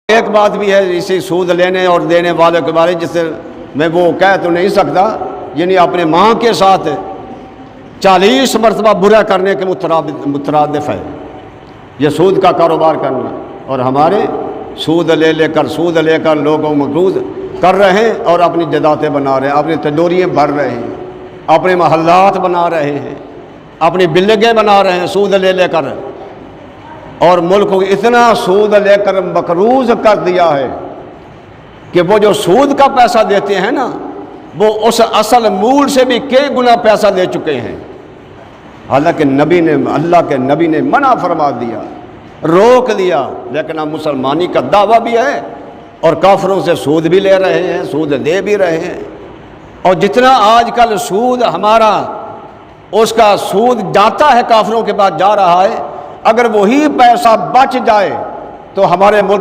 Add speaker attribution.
Speaker 1: एक बात भी है इसी सूद लेने और देने वाले के बारे जिससे मैं वो कह तो नहीं सकता, यानी अपने माँ के साथ 40 मरतबा बुरा करने के मुतरादिफ है ये सूद का कारोबार करना। और हमारे सूद लेकर लोगों मकरूज कर रहे हैं और अपनी जदातें बना रहे हैं, अपनी तंदूरियाँ भर रहे हैं, अपने महल्लात बना रहे हैं, अपनी बिल्डिंगें बना रहे हैं सूद लेकर। और मुल्क को इतना सूद लेकर मकरूज कर दिया है कि वो जो सूद का पैसा देते हैं ना, वो उस असल मूल से भी कई गुना पैसा दे चुके हैं। हालांकि अल्लाह के नबी ने मना फरमा दिया, रोक दिया, लेकिन अब मुसलमानी का दावा भी है और काफरों से सूद भी ले रहे हैं, सूद दे भी रहे हैं। और जितना आजकल सूद हमारा उसका सूद जाता है काफरों के पास जा रहा है, अगर वही पैसा बच जाए तो हमारे मुल्क